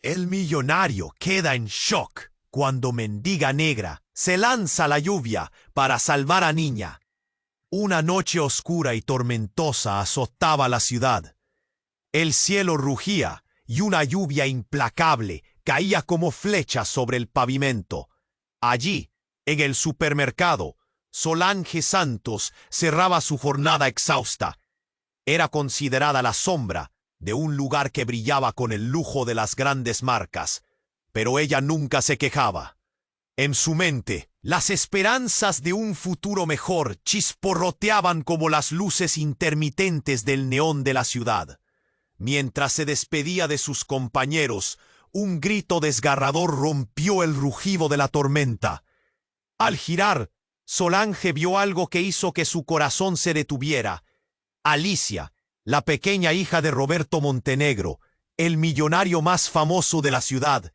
El millonario queda en shock cuando Mendiga Negra se lanza a la lluvia para salvar a Niña. Una noche oscura y tormentosa azotaba la ciudad. El cielo rugía y una lluvia implacable caía como flechas sobre el pavimento. Allí, en el supermercado, Solange Santos cerraba su jornada exhausta. Era considerada la sombra de un lugar que brillaba con el lujo de las grandes marcas, pero ella nunca se quejaba. En su mente, las esperanzas de un futuro mejor chisporroteaban como las luces intermitentes del neón de la ciudad. Mientras se despedía de sus compañeros, un grito desgarrador rompió el rugido de la tormenta. Al girar, Solange vio algo que hizo que su corazón se detuviera. Alicia, la pequeña hija de Roberto Montenegro, el millonario más famoso de la ciudad,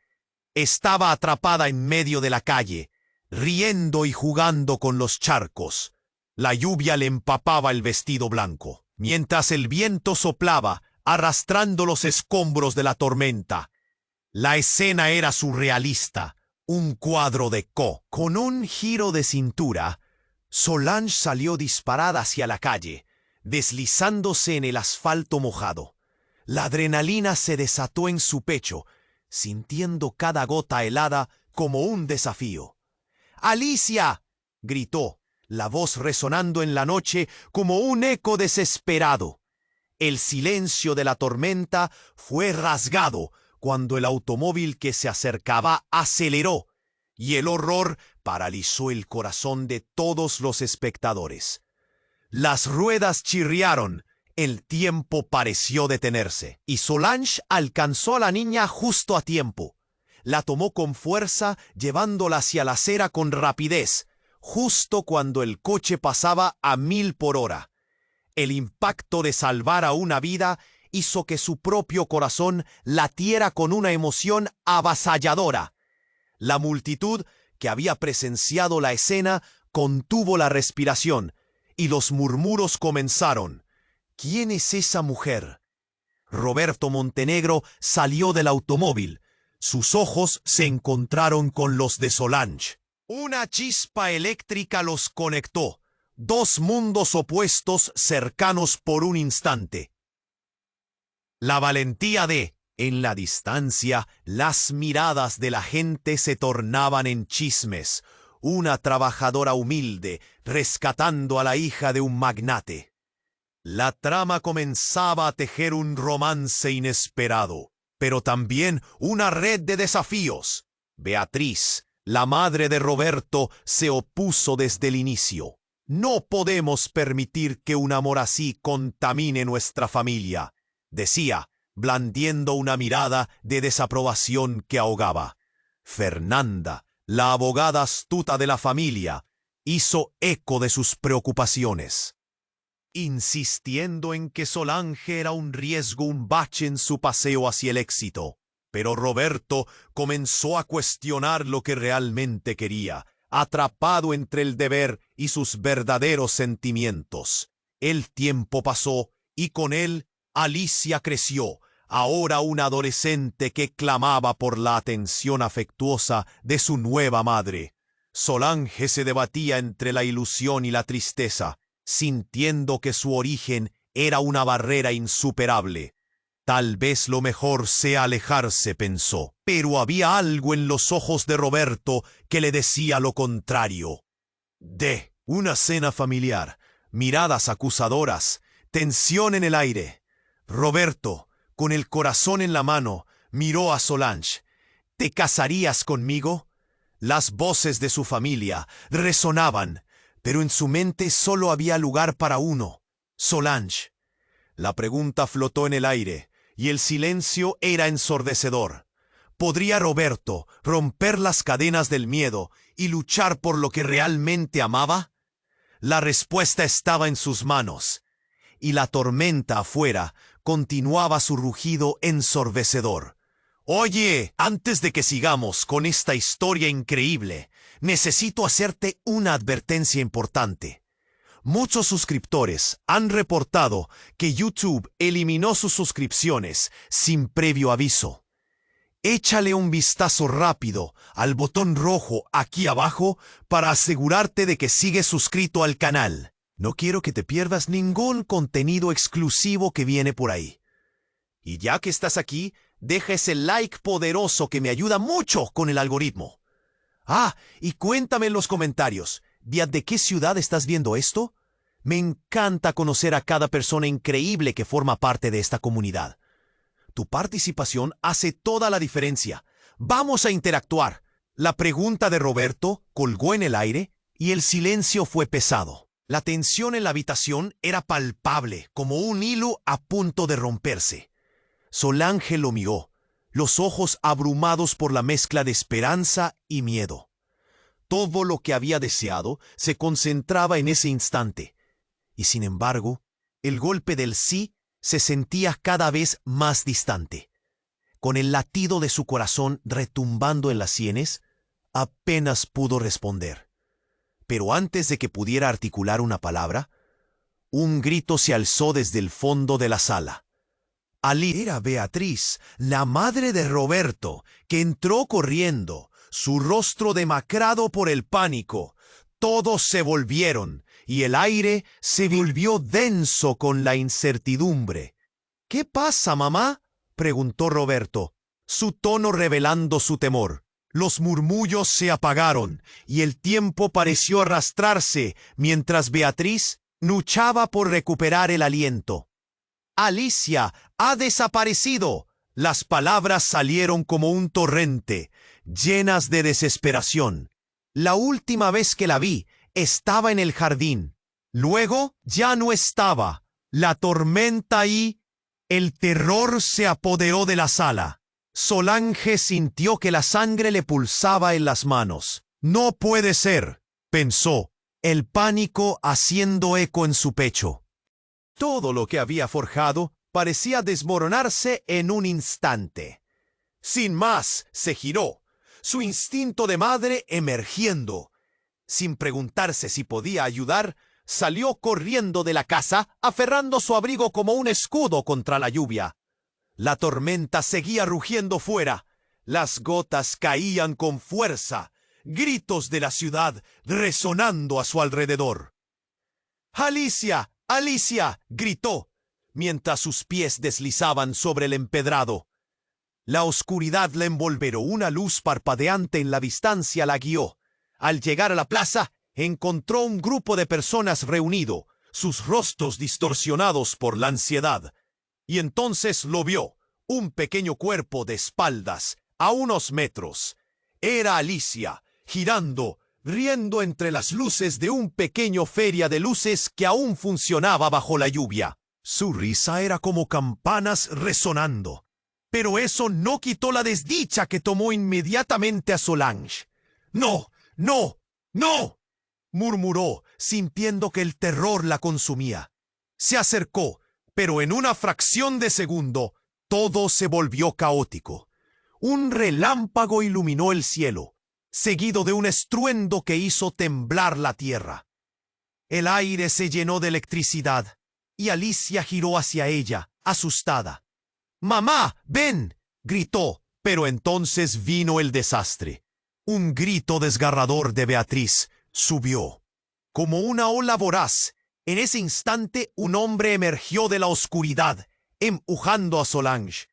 estaba atrapada en medio de la calle, riendo y jugando con los charcos. La lluvia le empapaba el vestido blanco, mientras el viento soplaba, arrastrando los escombros de la tormenta. La escena era surrealista, un cuadro de Co. Con un giro de cintura, Solange salió disparada hacia la calle, deslizándose en el asfalto mojado. La adrenalina se desató en su pecho, sintiendo cada gota helada como un desafío. ¡Alicia!, gritó, la voz resonando en la noche como un eco desesperado. El silencio de la tormenta fue rasgado cuando el automóvil que se acercaba aceleró, y el horror paralizó el corazón de todos los espectadores. Las ruedas chirriaron, el tiempo pareció detenerse, y Solange alcanzó a la niña justo a tiempo. La tomó con fuerza, llevándola hacia la acera con rapidez, justo cuando el coche pasaba a 1000 por hora. El impacto de salvar a una vida hizo que su propio corazón latiera con una emoción avasalladora. La multitud que había presenciado la escena contuvo la respiración, y los murmuros comenzaron. ¿Quién es esa mujer? Roberto Montenegro salió del automóvil. Sus ojos se encontraron con los de Solange. Una chispa eléctrica los conectó. Dos mundos opuestos cercanos por un instante. La valentía de, en la distancia, las miradas de la gente se tornaban en chismes. Una trabajadora humilde rescatando a la hija de un magnate. La trama comenzaba a tejer un romance inesperado, pero también una red de desafíos. Beatriz, la madre de Roberto, se opuso desde el inicio. No podemos permitir que un amor así contamine nuestra familia, decía, blandiendo una mirada de desaprobación que ahogaba. Fernanda, la abogada astuta de la familia, hizo eco de sus preocupaciones, insistiendo en que Solange era un riesgo, un bache en su paseo hacia el éxito. Pero Roberto comenzó a cuestionar lo que realmente quería, atrapado entre el deber y sus verdaderos sentimientos. El tiempo pasó y con él Alicia creció, ahora una adolescente que clamaba por la atención afectuosa de su nueva madre. Solange se debatía entre la ilusión y la tristeza, sintiendo que su origen era una barrera insuperable. Tal vez lo mejor sea alejarse, pensó, pero había algo en los ojos de Roberto que le decía lo contrario. Una cena familiar, miradas acusadoras, tensión en el aire. Roberto, con el corazón en la mano, miró a Solange. ¿Te casarías conmigo? Las voces de su familia resonaban, pero en su mente solo había lugar para uno, Solange. La pregunta flotó en el aire, y el silencio era ensordecedor. ¿Podría Roberto romper las cadenas del miedo y luchar por lo que realmente amaba? La respuesta estaba en sus manos, y la tormenta afuera continuaba su rugido ensordecedor. Oye, antes de que sigamos con esta historia increíble, necesito hacerte una advertencia importante. Muchos suscriptores han reportado que YouTube eliminó sus suscripciones sin previo aviso. Échale un vistazo rápido al botón rojo aquí abajo para asegurarte de que sigues suscrito al canal. No quiero que te pierdas ningún contenido exclusivo que viene por ahí. Y ya que estás aquí, deja ese like poderoso que me ayuda mucho con el algoritmo. Ah, y cuéntame en los comentarios, ¿de qué ciudad estás viendo esto? Me encanta conocer a cada persona increíble que forma parte de esta comunidad. Tu participación hace toda la diferencia. Vamos a interactuar. La pregunta de Roberto colgó en el aire y el silencio fue pesado. La tensión en la habitación era palpable, como un hilo a punto de romperse. Solange lo miró, los ojos abrumados por la mezcla de esperanza y miedo. Todo lo que había deseado se concentraba en ese instante. Y sin embargo, el golpe del sí se sentía cada vez más distante. Con el latido de su corazón retumbando en las sienes, apenas pudo responder. Pero antes de que pudiera articular una palabra, un grito se alzó desde el fondo de la sala. Era Beatriz, la madre de Roberto, que entró corriendo, su rostro demacrado por el pánico. Todos se volvieron, y el aire se volvió denso con la incertidumbre. «¿Qué pasa, mamá?», preguntó Roberto, su tono revelando su temor. Los murmullos se apagaron, y el tiempo pareció arrastrarse mientras Beatriz luchaba por recuperar el aliento. «Alicia ha desaparecido». Las palabras salieron como un torrente, llenas de desesperación. «La última vez que la vi, estaba en el jardín. Luego ya no estaba. La tormenta y el terror se apoderó de la sala». Solange sintió que la sangre le pulsaba en las manos. «No puede ser», pensó, el pánico haciendo eco en su pecho. Todo lo que había forjado parecía desmoronarse en un instante. Sin más, se giró, su instinto de madre emergiendo. Sin preguntarse si podía ayudar, salió corriendo de la casa, aferrando su abrigo como un escudo contra la lluvia. La tormenta seguía rugiendo fuera. Las gotas caían con fuerza, gritos de la ciudad resonando a su alrededor. «¡Alicia! ¡Alicia!», gritó, mientras sus pies deslizaban sobre el empedrado. La oscuridad la envolvió, una luz parpadeante en la distancia la guió. Al llegar a la plaza, encontró un grupo de personas reunido, sus rostros distorsionados por la ansiedad. Y entonces lo vio, un pequeño cuerpo de espaldas, a unos metros. Era Alicia, girando, riendo entre las luces de un pequeño feria de luces que aún funcionaba bajo la lluvia. Su risa era como campanas resonando. Pero eso no quitó la desdicha que tomó inmediatamente a Solange. «¡No! ¡No! ¡No!», murmuró, sintiendo que el terror la consumía. Se acercó, pero en una fracción de segundo, todo se volvió caótico. Un relámpago iluminó el cielo, seguido de un estruendo que hizo temblar la tierra. El aire se llenó de electricidad, y Alicia giró hacia ella, asustada. «¡Mamá, ven!», gritó, pero entonces vino el desastre. Un grito desgarrador de Beatriz subió. Como una ola voraz, en ese instante un hombre emergió de la oscuridad, empujando a Solange.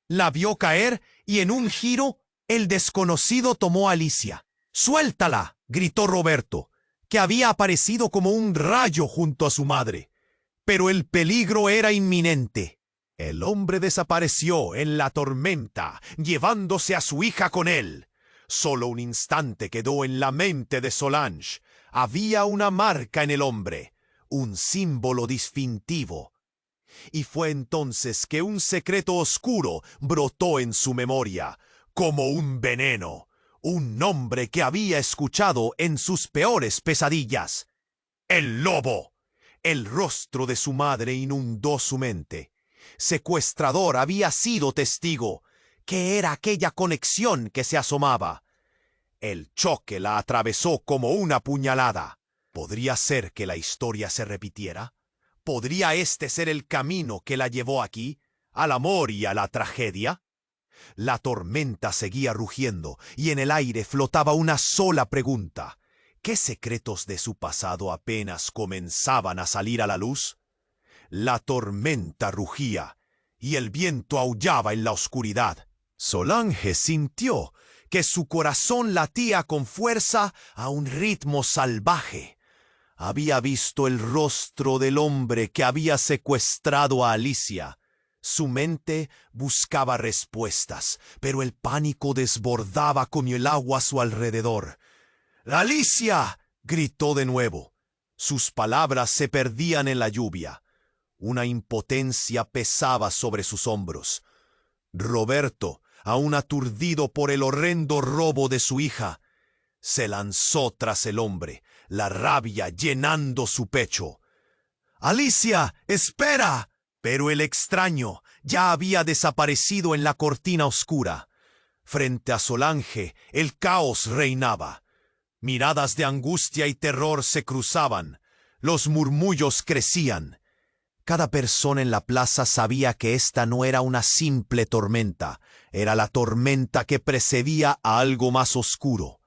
La vio caer y en un giro, el desconocido tomó a Alicia. «¡Suéltala!», gritó Roberto, que había aparecido como un rayo junto a su madre. Pero el peligro era inminente. El hombre desapareció en la tormenta, llevándose a su hija con él. Solo un instante quedó en la mente de Solange. Había una marca en el hombre, un símbolo distintivo. Y fue entonces que un secreto oscuro brotó en su memoria, como un veneno, un nombre que había escuchado en sus peores pesadillas. «El lobo». El rostro de su madre inundó su mente. Secuestrador había sido testigo. ¿Qué era aquella conexión que se asomaba? El choque la atravesó como una puñalada. ¿Podría ser que la historia se repitiera? ¿Podría este ser el camino que la llevó aquí, al amor y a la tragedia? La tormenta seguía rugiendo y en el aire flotaba una sola pregunta. ¿Qué secretos de su pasado apenas comenzaban a salir a la luz? La tormenta rugía y el viento aullaba en la oscuridad. Solange sintió que su corazón latía con fuerza a un ritmo salvaje. Había visto el rostro del hombre que había secuestrado a Alicia. Su mente buscaba respuestas, pero el pánico desbordaba como el agua a su alrededor. ¡Alicia!, gritó de nuevo. Sus palabras se perdían en la lluvia. Una impotencia pesaba sobre sus hombros. Roberto, aún aturdido por el horrendo robo de su hija, se lanzó tras el hombre, la rabia llenando su pecho. ¡Alicia, espera! Pero el extraño ya había desaparecido en la cortina oscura. Frente a Solange, el caos reinaba. Miradas de angustia y terror se cruzaban. Los murmullos crecían. Cada persona en la plaza sabía que esta no era una simple tormenta, era la tormenta que precedía a algo más oscuro.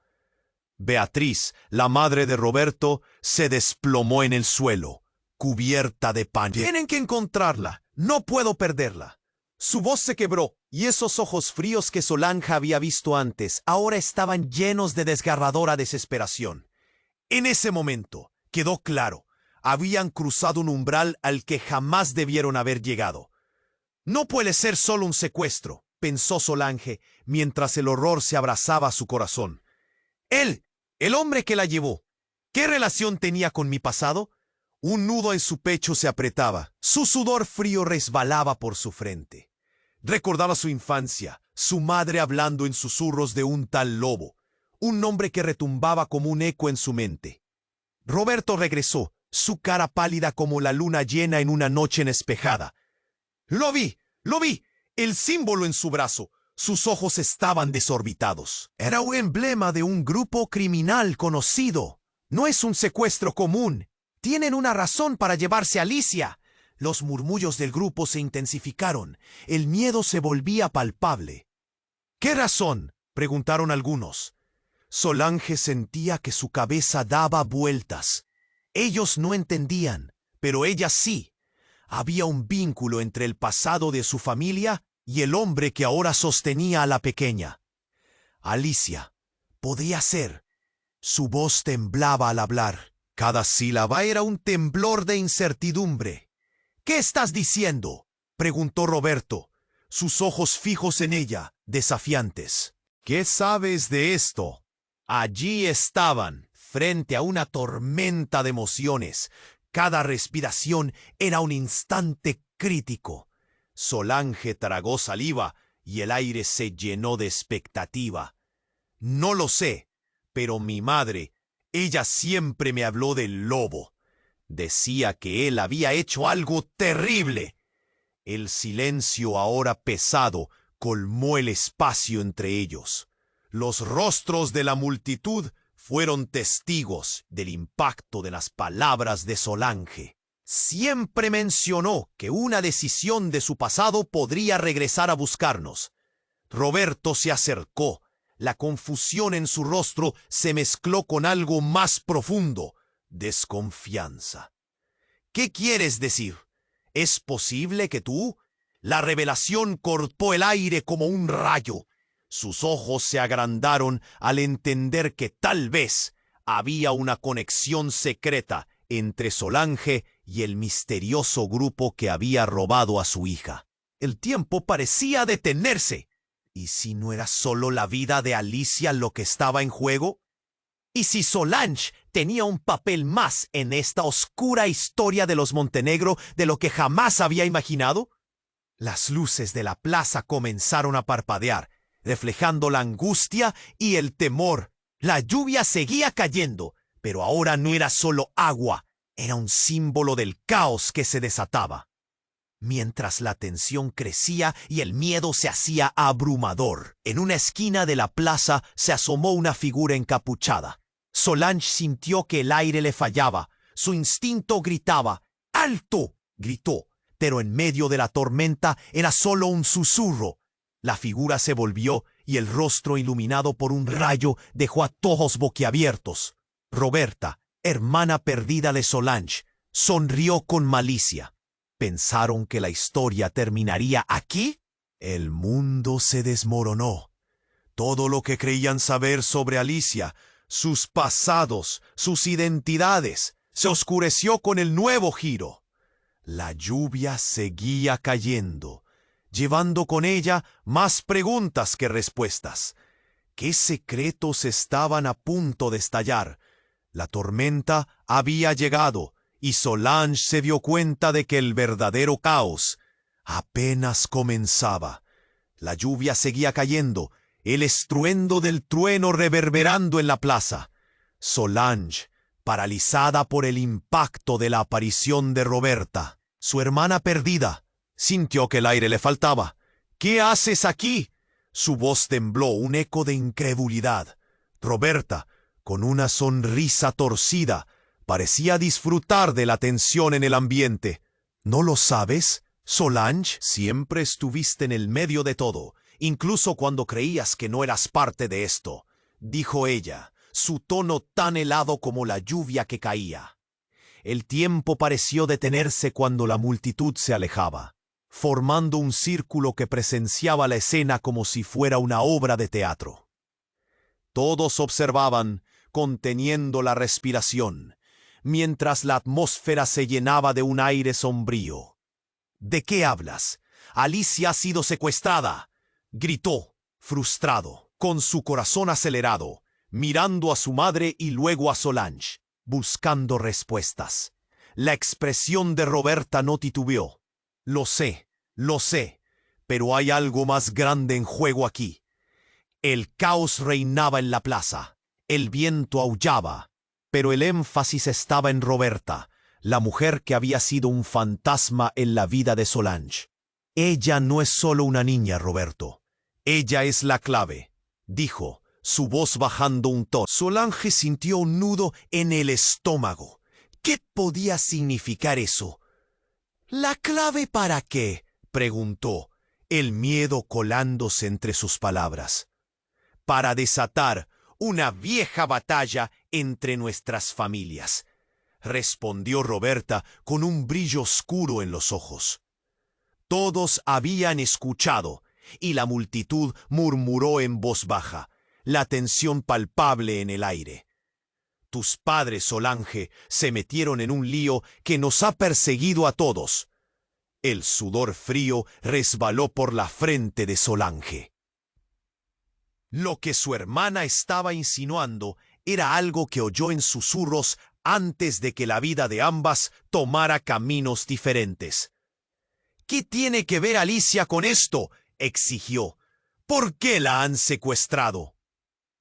Beatriz, la madre de Roberto, se desplomó en el suelo, cubierta de pánico. Tienen que encontrarla, no puedo perderla. Su voz se quebró, y esos ojos fríos que Solange había visto antes ahora estaban llenos de desgarradora desesperación. En ese momento quedó claro, habían cruzado un umbral al que jamás debieron haber llegado. No puede ser solo un secuestro, pensó Solange, mientras el horror se abrazaba a su corazón. Él, el hombre que la llevó, ¿qué relación tenía con mi pasado? Un nudo en su pecho se apretaba, su sudor frío resbalaba por su frente. Recordaba su infancia, su madre hablando en susurros de un tal Lobo, un nombre que retumbaba como un eco en su mente. Roberto regresó, su cara pálida como la luna llena en una noche despejada. ¡Lo vi! El símbolo en su brazo. Sus ojos estaban desorbitados. Era un emblema de un grupo criminal conocido. No es un secuestro común. Tienen una razón para llevarse a Alicia. Los murmullos del grupo se intensificaron. El miedo se volvía palpable. ¿Qué razón?, preguntaron algunos. Solange sentía que su cabeza daba vueltas. Ellos no entendían, pero ella sí. Había un vínculo entre el pasado de su familia y el hombre que ahora sostenía a la pequeña. Alicia, podía ser. Su voz temblaba al hablar. Cada sílaba era un temblor de incertidumbre. ¿Qué estás diciendo?, preguntó Roberto, sus ojos fijos en ella, desafiantes. ¿Qué sabes de esto? Allí estaban, frente a una tormenta de emociones. Cada respiración era un instante crítico. Solange tragó saliva y el aire se llenó de expectativa. No lo sé, pero mi madre, ella siempre me habló del Lobo. Decía que él había hecho algo terrible. El silencio, ahora pesado, colmó el espacio entre ellos. Los rostros de la multitud fueron testigos del impacto de las palabras de Solange. Siempre mencionó que una decisión de su pasado podría regresar a buscarnos. Roberto se acercó. La confusión en su rostro se mezcló con algo más profundo: desconfianza. ¿Qué quieres decir? ¿Es posible que tú? La revelación cortó el aire como un rayo. Sus ojos se agrandaron al entender que tal vez había una conexión secreta entre Solange y el misterioso grupo que había robado a su hija. El tiempo parecía detenerse. ¿Y si no era solo la vida de Alicia lo que estaba en juego? ¿Y si Solange tenía un papel más en esta oscura historia de los Montenegro de lo que jamás había imaginado? Las luces de la plaza comenzaron a parpadear, reflejando la angustia y el temor. La lluvia seguía cayendo, pero ahora no era solo agua, era un símbolo del caos que se desataba. Mientras la tensión crecía y el miedo se hacía abrumador, en una esquina de la plaza se asomó una figura encapuchada. Solange sintió que el aire le fallaba. Su instinto gritaba. ¡Alto!, gritó, pero en medio de la tormenta era solo un susurro. La figura se volvió y el rostro iluminado por un rayo dejó a todos boquiabiertos. Roberta, hermana perdida de Solange, sonrió con malicia. ¿Pensaron que la historia terminaría aquí? El mundo se desmoronó. Todo lo que creían saber sobre Alicia, sus pasados, sus identidades, se oscureció con el nuevo giro. La lluvia seguía cayendo, llevando con ella más preguntas que respuestas. ¿Qué secretos estaban a punto de estallar? La tormenta había llegado y Solange se dio cuenta de que el verdadero caos apenas comenzaba. La lluvia seguía cayendo, el estruendo del trueno reverberando en la plaza. Solange, paralizada por el impacto de la aparición de Roberta, su hermana perdida, sintió que el aire le faltaba. ¿Qué haces aquí? Su voz tembló, un eco de incredulidad. Roberta, con una sonrisa torcida, parecía disfrutar de la tensión en el ambiente. ¿No lo sabes, Solange? Siempre estuviste en el medio de todo, incluso cuando creías que no eras parte de esto, dijo ella, su tono tan helado como la lluvia que caía. El tiempo pareció detenerse cuando la multitud se alejaba, formando un círculo que presenciaba la escena como si fuera una obra de teatro. Todos observaban, conteniendo la respiración, mientras la atmósfera se llenaba de un aire sombrío. ¿De qué hablas? Alicia ha sido secuestrada, gritó, frustrado, con su corazón acelerado, mirando a su madre y luego a Solange, buscando respuestas. La expresión de Roberta no titubeó. Lo sé, pero hay algo más grande en juego aquí. El caos reinaba en la plaza, el viento aullaba, pero el énfasis estaba en Roberta, la mujer que había sido un fantasma en la vida de Solange. Ella no es solo una niña, Roberto. Ella es la clave, dijo, su voz bajando un tono. Solange sintió un nudo en el estómago. ¿Qué podía significar eso? ¿La clave para qué?, preguntó, el miedo colándose entre sus palabras. Para desatar una vieja batalla entre nuestras familias, respondió Roberta con un brillo oscuro en los ojos. Todos habían escuchado, y la multitud murmuró en voz baja, la tensión palpable en el aire. Tus padres, Solange, se metieron en un lío que nos ha perseguido a todos. El sudor frío resbaló por la frente de Solange. Lo que su hermana estaba insinuando era algo que oyó en susurros antes de que la vida de ambas tomara caminos diferentes. ¿Qué tiene que ver Alicia con esto?, exigió. ¿Por qué la han secuestrado?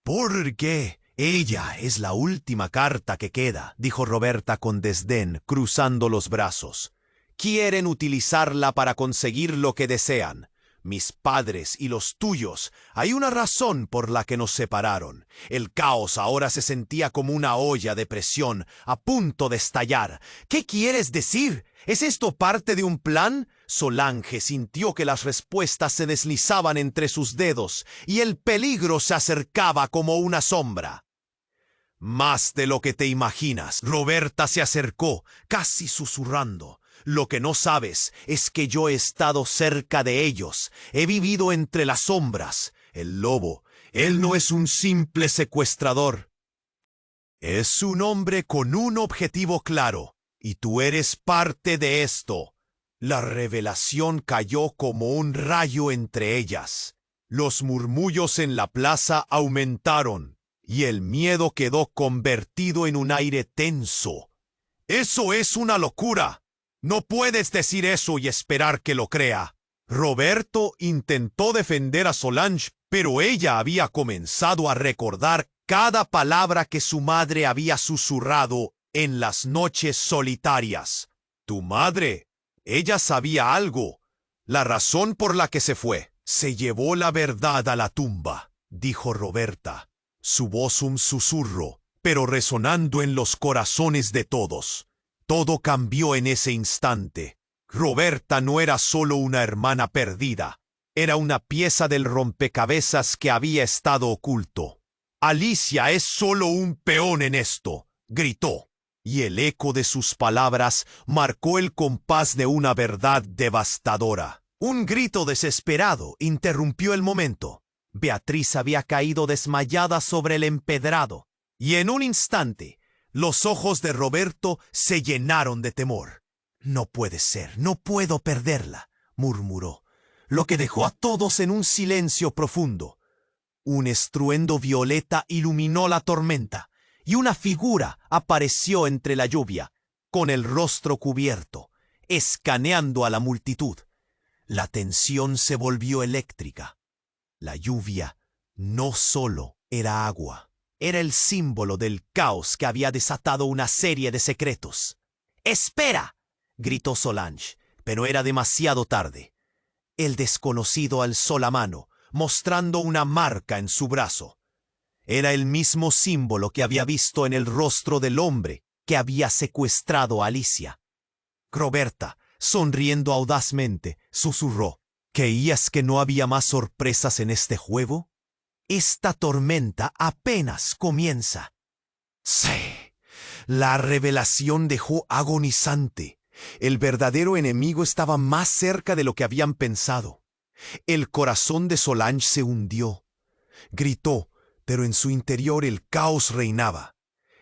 Porque ella es la última carta que queda, dijo Roberta con desdén, cruzando los brazos. Quieren utilizarla para conseguir lo que desean. Mis padres y los tuyos, hay una razón por la que nos separaron. El caos ahora se sentía como una olla de presión a punto de estallar. ¿Qué quieres decir? ¿Es esto parte de un plan? Solange sintió que las respuestas se deslizaban entre sus dedos y el peligro se acercaba como una sombra. Más de lo que te imaginas. Roberta se acercó, casi susurrando. Lo que no sabes es que yo he estado cerca de ellos. He vivido entre las sombras. El lobo, él no es un simple secuestrador. Es un hombre con un objetivo claro, y tú eres parte de esto. La revelación cayó como un rayo entre ellas. Los murmullos en la plaza aumentaron, y el miedo quedó convertido en un aire tenso. ¡Eso es una locura! No puedes decir eso y esperar que lo crea. Roberto intentó defender a Solange, pero ella había comenzado a recordar cada palabra que su madre había susurrado en las noches solitarias. Tu madre, ella sabía algo. La razón por la que se fue. Se llevó la verdad a la tumba, dijo Roberta, su voz un susurro, pero resonando en los corazones de todos. Todo cambió en ese instante. Roberta no era solo una hermana perdida. Era una pieza del rompecabezas que había estado oculto. «Alicia es solo un peón en esto», gritó, y el eco de sus palabras marcó el compás de una verdad devastadora. Un grito desesperado interrumpió el momento. Beatriz había caído desmayada sobre el empedrado, y en un instante los ojos de Roberto se llenaron de temor. «No puede ser, no puedo perderla», murmuró, lo que dejó a todos en un silencio profundo. Un estruendo violeta iluminó la tormenta, y una figura apareció entre la lluvia, con el rostro cubierto, escaneando a la multitud. La tensión se volvió eléctrica. La lluvia no solo era agua, era el símbolo del caos que había desatado una serie de secretos. «¡Espera!», gritó Solange, pero era demasiado tarde. El desconocido alzó la mano, mostrando una marca en su brazo. Era el mismo símbolo que había visto en el rostro del hombre que había secuestrado a Alicia. Roberta, sonriendo audazmente, susurró: «¿Creías que no había más sorpresas en este juego? Esta tormenta apenas comienza». Sí, la revelación dejó agonizante. El verdadero enemigo estaba más cerca de lo que habían pensado. El corazón de Solange se hundió. Gritó, pero en su interior el caos reinaba.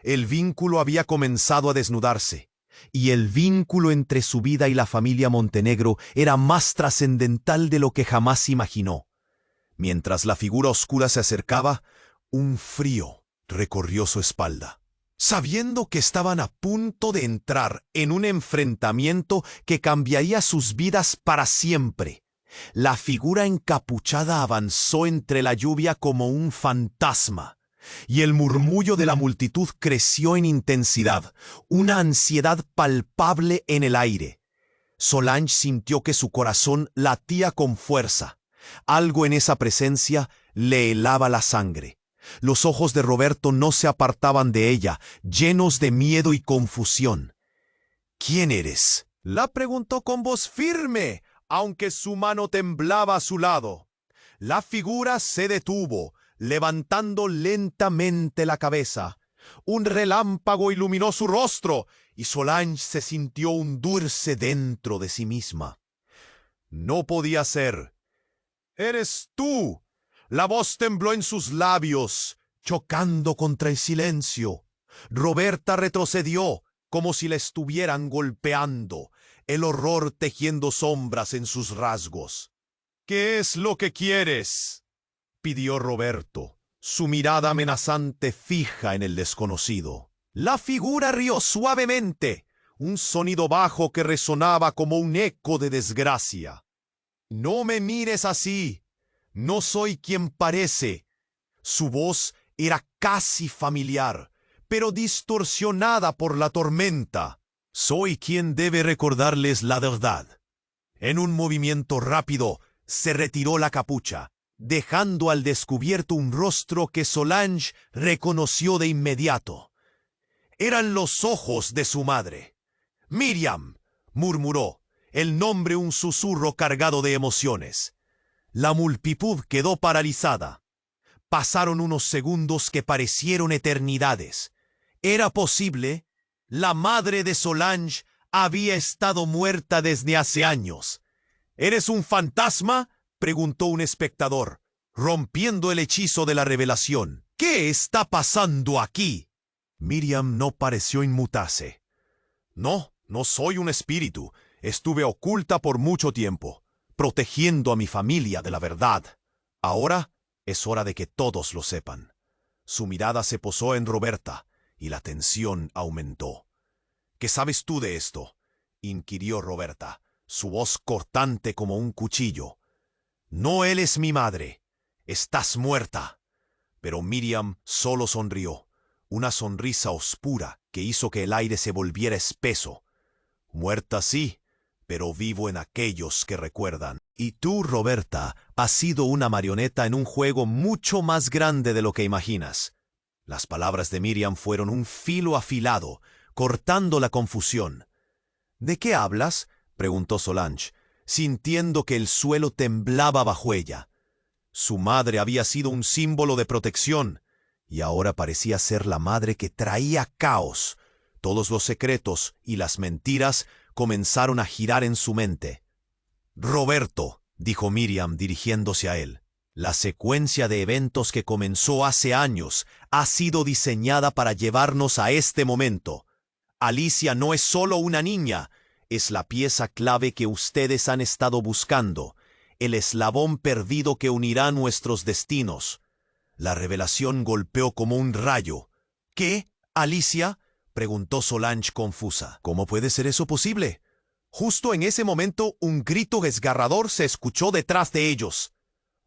El vínculo había comenzado a desnudarse, y el vínculo entre su vida y la familia Montenegro era más trascendental de lo que jamás imaginó. Mientras la figura oscura se acercaba, un frío recorrió su espalda. Sabiendo que estaban a punto de entrar en un enfrentamiento que cambiaría sus vidas para siempre, la figura encapuchada avanzó entre la lluvia como un fantasma, y el murmullo de la multitud creció en intensidad, una ansiedad palpable en el aire. Solange sintió que su corazón latía con fuerza. Algo en esa presencia le helaba la sangre. Los ojos de Roberto no se apartaban de ella, llenos de miedo y confusión. «¿Quién eres?», la preguntó con voz firme, aunque su mano temblaba a su lado. La figura se detuvo, levantando lentamente la cabeza. Un relámpago iluminó su rostro, y Solange se sintió hundirse dentro de sí misma. No podía ser. «¡Eres tú!». La voz tembló en sus labios, chocando contra el silencio. Roberta retrocedió, como si la estuvieran golpeando, el horror tejiendo sombras en sus rasgos. «¿Qué es lo que quieres?», pidió Roberto, su mirada amenazante fija en el desconocido. La figura rió suavemente, un sonido bajo que resonaba como un eco de desgracia. «No me mires así. No soy quien parece». Su voz era casi familiar, pero distorsionada por la tormenta. «Soy quien debe recordarles la verdad». En un movimiento rápido, se retiró la capucha, dejando al descubierto un rostro que Solange reconoció de inmediato. Eran los ojos de su madre. «Miriam», murmuró, el nombre un susurro cargado de emociones. La multitud quedó paralizada. Pasaron unos segundos que parecieron eternidades. Era posible. La madre de Solange había estado muerta desde hace años. «¿Eres un fantasma?», preguntó un espectador, rompiendo el hechizo de la revelación. «¿Qué está pasando aquí?». Miriam no pareció inmutarse. «No, no soy un espíritu. Estuve oculta por mucho tiempo, protegiendo a mi familia de la verdad. Ahora es hora de que todos lo sepan». Su mirada se posó en Roberta, y la tensión aumentó. «¿Qué sabes tú de esto?», inquirió Roberta, su voz cortante como un cuchillo. «No eres mi madre. Estás muerta». Pero Miriam solo sonrió, una sonrisa oscura que hizo que el aire se volviera espeso. «Muerta sí, pero vivo en aquellos que recuerdan. Y tú, Roberta, has sido una marioneta en un juego mucho más grande de lo que imaginas». Las palabras de Miriam fueron un filo afilado, cortando la confusión. «¿De qué hablas?», preguntó Solange. sintiendo que el suelo temblaba bajo ella. Su madre había sido un símbolo de protección, y ahora parecía ser la madre que traía caos. Todos los secretos y las mentiras comenzaron a girar en su mente. «Roberto», dijo Miriam dirigiéndose a él, «la secuencia de eventos que comenzó hace años ha sido diseñada para llevarnos a este momento. Alicia no es solo una niña, es la pieza clave que ustedes han estado buscando, el eslabón perdido que unirá nuestros destinos». La revelación golpeó como un rayo. «¿Qué, Alicia?», preguntó Solange confusa. «¿Cómo puede ser eso posible?». Justo en ese momento, un grito desgarrador se escuchó detrás de ellos.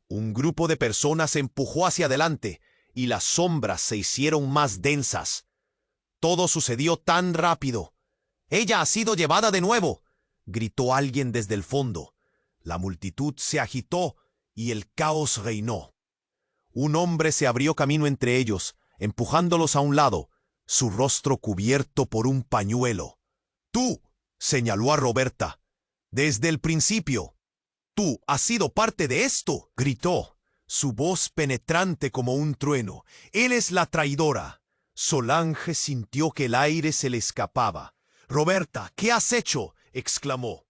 Un grupo de personas se empujó hacia adelante, y las sombras se hicieron más densas. Todo sucedió tan rápido. «¡Ella ha sido llevada de nuevo!», gritó alguien desde el fondo. La multitud se agitó y el caos reinó. Un hombre se abrió camino entre ellos, empujándolos a un lado, su rostro cubierto por un pañuelo. «Tú», señaló a Roberta, «desde el principio. Tú has sido parte de esto», gritó, su voz penetrante como un trueno. «Él es la traidora». Solange sintió que el aire se le escapaba. «Roberta, ¿qué has hecho?», exclamó.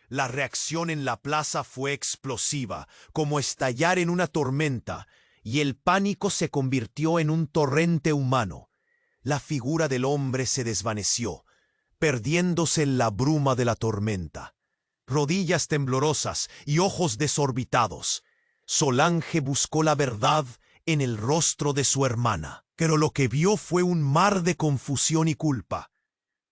La reacción en la plaza fue explosiva, como estallar en una tormenta, y el pánico se convirtió en un torrente humano. La figura del hombre se desvaneció, perdiéndose en la bruma de la tormenta. Rodillas temblorosas y ojos desorbitados, Solange buscó la verdad en el rostro de su hermana, pero lo que vio fue un mar de confusión y culpa.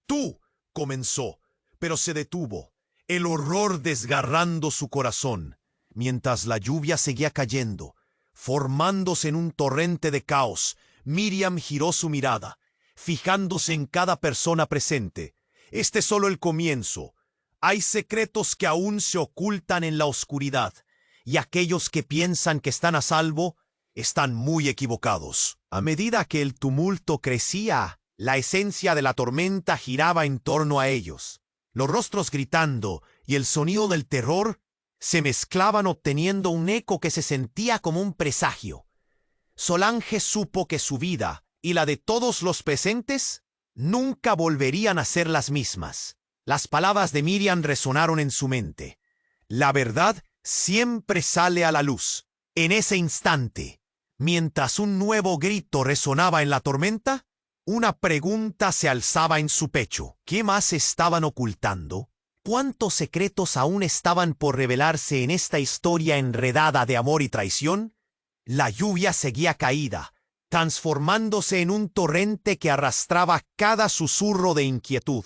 «Tú», comenzó, pero se detuvo, el horror desgarrando su corazón, mientras la lluvia seguía cayendo, formándose en un torrente de caos. Miriam giró su mirada, fijándose en cada persona presente. «Este es solo el comienzo. Hay secretos que aún se ocultan en la oscuridad, y aquellos que piensan que están a salvo están muy equivocados». A medida que el tumulto crecía, la esencia de la tormenta giraba en torno a ellos. Los rostros gritando y el sonido del terror se mezclaban, obteniendo un eco que se sentía como un presagio. Solange supo que su vida y la de todos los presentes nunca volverían a ser las mismas. Las palabras de Miriam resonaron en su mente. La verdad siempre sale a la luz. En ese instante, mientras un nuevo grito resonaba en la tormenta, una pregunta se alzaba en su pecho. ¿Qué más estaban ocultando? ¿Cuántos secretos aún estaban por revelarse en esta historia enredada de amor y traición? La lluvia seguía caída, transformándose en un torrente que arrastraba cada susurro de inquietud.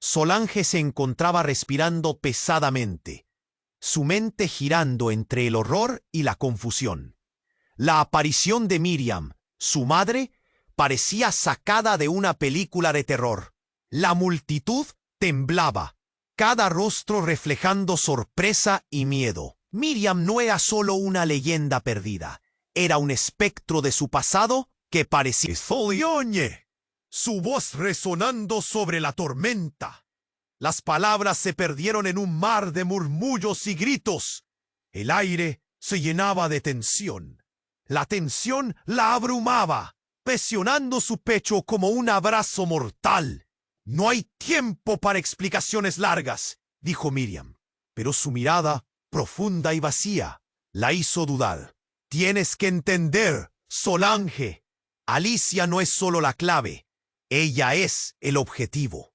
Solange se encontraba respirando pesadamente, su mente girando entre el horror y la confusión. La aparición de Miriam, su madre, parecía sacada de una película de terror. La multitud temblaba, cada rostro reflejando sorpresa y miedo. Miriam no era solo una leyenda perdida, era un espectro de su pasado que parecía Folioñe, su voz resonando sobre la tormenta. Las palabras se perdieron en un mar de murmullos y gritos. El aire se llenaba de tensión. La tensión la abrumaba, presionando su pecho como un abrazo mortal. «No hay tiempo para explicaciones largas», dijo Miriam, pero su mirada, profunda y vacía, la hizo dudar. «Tienes que entender, Solange. Alicia no es solo la clave, ella es el objetivo.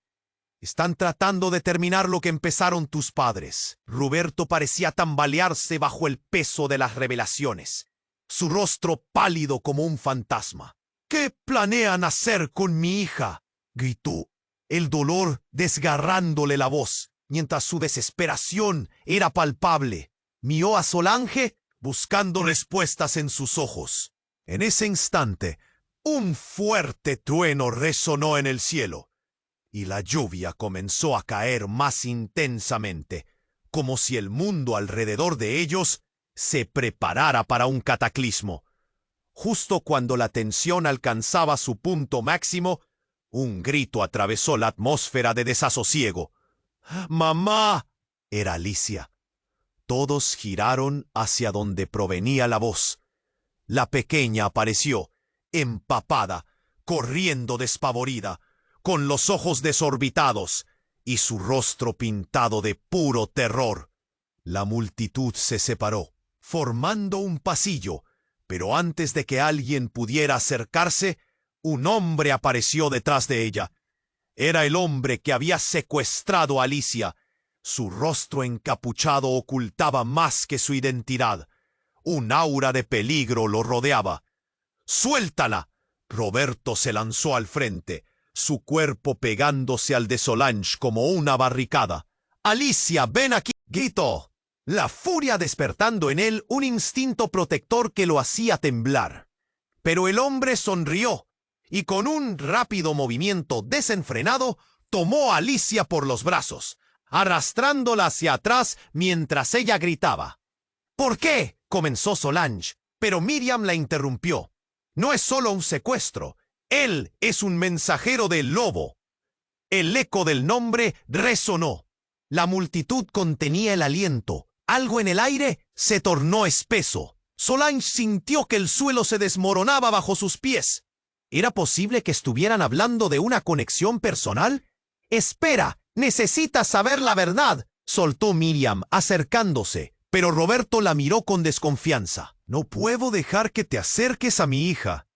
Están tratando de terminar lo que empezaron tus padres». Roberto parecía tambalearse bajo el peso de las revelaciones, su rostro pálido como un fantasma. «¿Qué planean hacer con mi hija?», gritó, el dolor desgarrándole la voz, mientras su desesperación era palpable. Miró a Solange, buscando respuestas en sus ojos. En ese instante, un fuerte trueno resonó en el cielo, y la lluvia comenzó a caer más intensamente, como si el mundo alrededor de ellos se preparara para un cataclismo. Justo cuando la tensión alcanzaba su punto máximo, un grito atravesó la atmósfera de desasosiego. «¡Mamá!», era Alicia. Todos giraron hacia donde provenía la voz. La pequeña apareció, empapada, corriendo despavorida, con los ojos desorbitados y su rostro pintado de puro terror. La multitud se separó, formando un pasillo, pero antes de que alguien pudiera acercarse, un hombre apareció detrás de ella. Era el hombre que había secuestrado a Alicia. Su rostro encapuchado ocultaba más que su identidad. Un aura de peligro lo rodeaba. ¡Suéltala! Roberto se lanzó al frente, su cuerpo pegándose al de Solange como una barricada. ¡Alicia, ven aquí!, gritó, la furia despertando en él un instinto protector que lo hacía temblar. Pero el hombre sonrió y con un rápido movimiento desenfrenado tomó a Alicia por los brazos, arrastrándola hacia atrás mientras ella gritaba. ¿Por qué?, comenzó Solange, pero Miriam la interrumpió. No es solo un secuestro, él es un mensajero del lobo. El eco del nombre resonó. La multitud contenía el aliento. Algo en el aire se tornó espeso. Solange sintió que el suelo se desmoronaba bajo sus pies. ¿Era posible que estuvieran hablando de una conexión personal? «Espera, necesitas saber la verdad», soltó Miriam, acercándose, pero Roberto la miró con desconfianza. «No puedo dejar que te acerques a mi hija».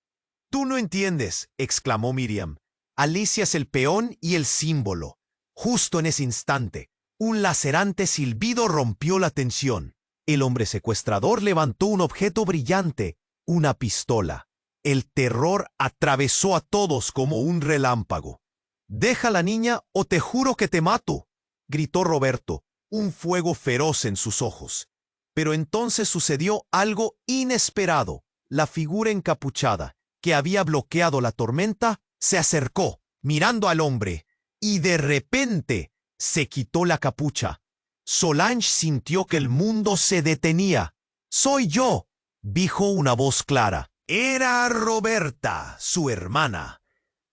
«Tú no entiendes», exclamó Miriam. «Alicia es el peón y el símbolo». Justo en ese instante, un lacerante silbido rompió la tensión. El hombre secuestrador levantó un objeto brillante, una pistola. El terror atravesó a todos como un relámpago. «Deja a la niña o te juro que te mato», gritó Roberto, un fuego feroz en sus ojos. Pero entonces sucedió algo inesperado. La figura encapuchada, que había bloqueado la tormenta, se acercó, mirando al hombre, y de repente se quitó la capucha. Solange sintió que el mundo se detenía. «Soy yo», dijo una voz clara. Era Roberta, su hermana.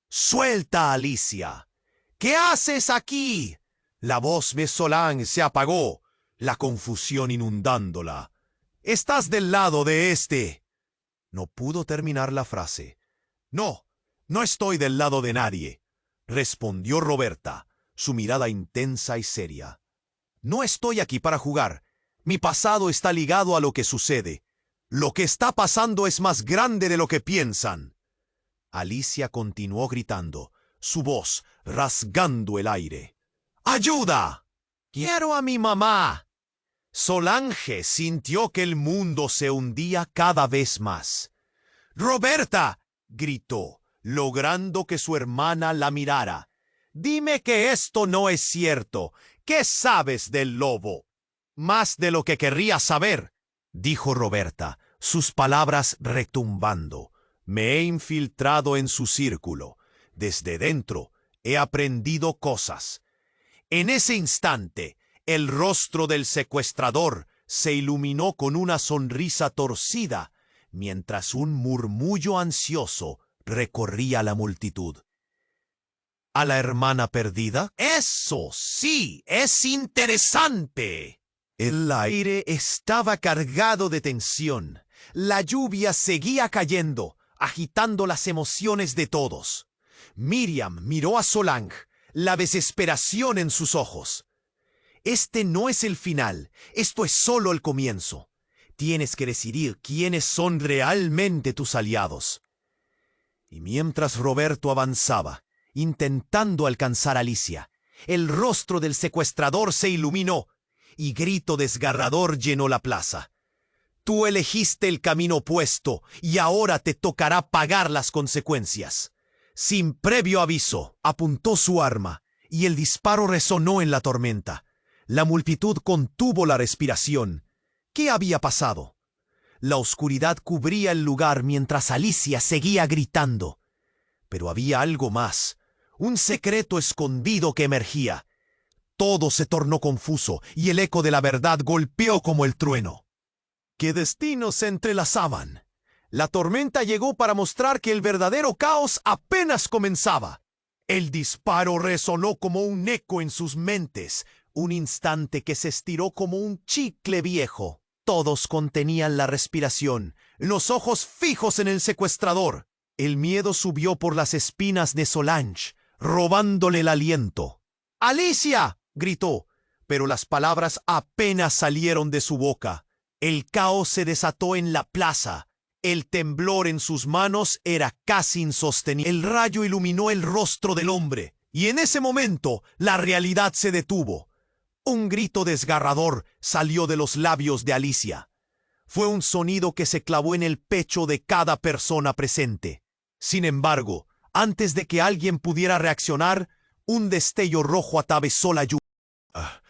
«Suelta a Alicia». «¿Qué haces aquí?». La voz de Solange se apagó, la confusión inundándola. «Estás del lado de este». No pudo terminar la frase. «No, no estoy del lado de nadie», respondió Roberta, su mirada intensa y seria. «No estoy aquí para jugar. Mi pasado está ligado a lo que sucede. Lo que está pasando es más grande de lo que piensan». Alicia continuó gritando, su voz rasgando el aire. «¡Ayuda! ¡Quiero a mi mamá!». Solange sintió que el mundo se hundía cada vez más. «¡Roberta!», gritó, logrando que su hermana la mirara. «Dime que esto no es cierto. ¿Qué sabes del lobo?». «Más de lo que querría saber», dijo Roberta, sus palabras retumbando. «Me he infiltrado en su círculo. Desde dentro he aprendido cosas». En ese instante, el rostro del secuestrador se iluminó con una sonrisa torcida, mientras un murmullo ansioso recorría la multitud. ¿A la hermana perdida? ¡Eso sí! ¡Es interesante! El aire estaba cargado de tensión. La lluvia seguía cayendo, agitando las emociones de todos. Miriam miró a Solange, la desesperación en sus ojos. «Este no es el final, esto es solo el comienzo. Tienes que decidir quiénes son realmente tus aliados». Y mientras Roberto avanzaba, intentando alcanzar a Alicia, el rostro del secuestrador se iluminó y grito desgarrador llenó la plaza. «Tú elegiste el camino opuesto y ahora te tocará pagar las consecuencias». Sin previo aviso, apuntó su arma y el disparo resonó en la tormenta. La multitud contuvo la respiración. ¿Qué había pasado? La oscuridad cubría el lugar mientras Alicia seguía gritando. Pero había algo más, un secreto escondido que emergía. Todo se tornó confuso y el eco de la verdad golpeó como el trueno. ¿Qué destinos se entrelazaban? La tormenta llegó para mostrar que el verdadero caos apenas comenzaba. El disparo resonó como un eco en sus mentes, Un instante que se estiró como un chicle viejo. Todos contenían la respiración, los ojos fijos en el secuestrador. El miedo subió por las espinas de Solange, robándole el aliento. ¡Alicia!, gritó, pero las palabras apenas salieron de su boca. El caos se desató en la plaza. El temblor en sus manos era casi insostenible. El rayo iluminó el rostro del hombre, y en ese momento la realidad se detuvo. Un grito desgarrador salió de los labios de Alicia. Fue un sonido que se clavó en el pecho de cada persona presente. Sin embargo, antes de que alguien pudiera reaccionar, un destello rojo atravesó la lluvia.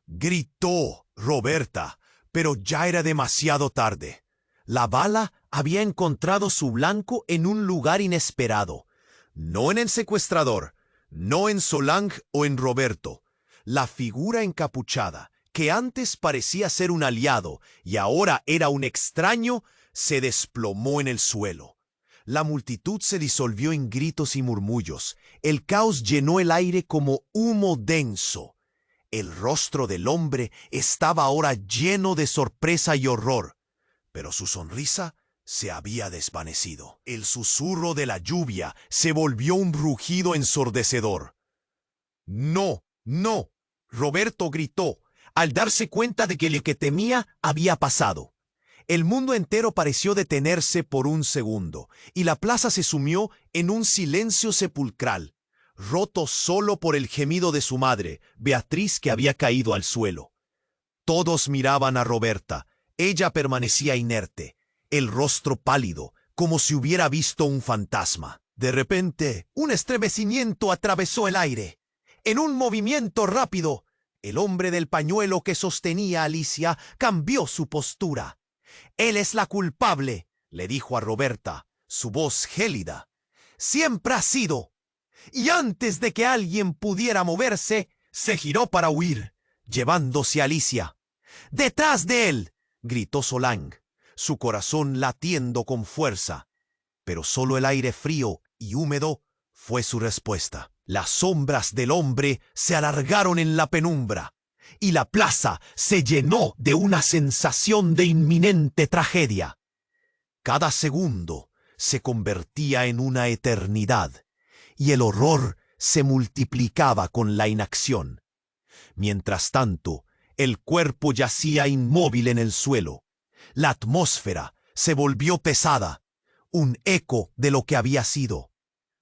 Gritó Roberta, pero ya era demasiado tarde. La bala había encontrado su blanco en un lugar inesperado. No en el secuestrador, no en Solange o en Roberto. La figura encapuchada, que antes parecía ser un aliado y ahora era un extraño, se desplomó en el suelo. La multitud se disolvió en gritos y murmullos. El caos llenó el aire como humo denso. El rostro del hombre estaba ahora lleno de sorpresa y horror, pero su sonrisa se había desvanecido. El susurro de la lluvia se volvió un rugido ensordecedor. ¡No, no!, Roberto gritó, al darse cuenta de que lo que temía había pasado. El mundo entero pareció detenerse por un segundo, y la plaza se sumió en un silencio sepulcral, roto solo por el gemido de su madre, Beatriz, que había caído al suelo. Todos miraban a Roberta. Ella permanecía inerte, el rostro pálido, como si hubiera visto un fantasma. De repente, un estremecimiento atravesó el aire. En un movimiento rápido, el hombre del pañuelo que sostenía a Alicia cambió su postura. «Él es la culpable», le dijo a Roberta, su voz gélida. «Siempre ha sido». Y antes de que alguien pudiera moverse, se giró para huir, llevándose a Alicia. «¡Detrás de él!», gritó Solange, su corazón latiendo con fuerza. Pero solo el aire frío y húmedo fue su respuesta. Las sombras del hombre se alargaron en la penumbra, y la plaza se llenó de una sensación de inminente tragedia. Cada segundo se convertía en una eternidad, y el horror se multiplicaba con la inacción. Mientras tanto, el cuerpo yacía inmóvil en el suelo. La atmósfera se volvió pesada, un eco de lo que había sido.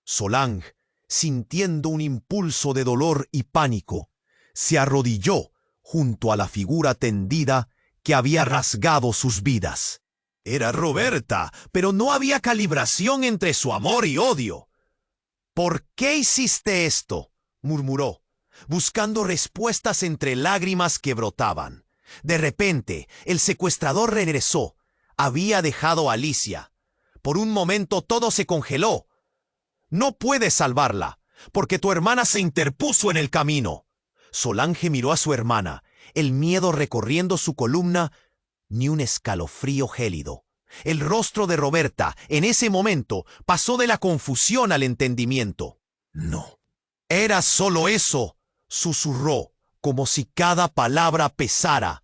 Solange, sintiendo un impulso de dolor y pánico, se arrodilló junto a la figura tendida que había rasgado sus vidas. Era Roberta, pero no había calibración entre su amor y odio. «¿Por qué hiciste esto?», murmuró, buscando respuestas entre lágrimas que brotaban. De repente, el secuestrador regresó. Había dejado a Alicia. Por un momento todo se congeló. «No puedes salvarla, porque tu hermana se interpuso en el camino». Solange miró a su hermana, el miedo recorriendo su columna, ni un escalofrío gélido. El rostro de Roberta, en ese momento, pasó de la confusión al entendimiento. «No, era solo eso», susurró, como si cada palabra pesara.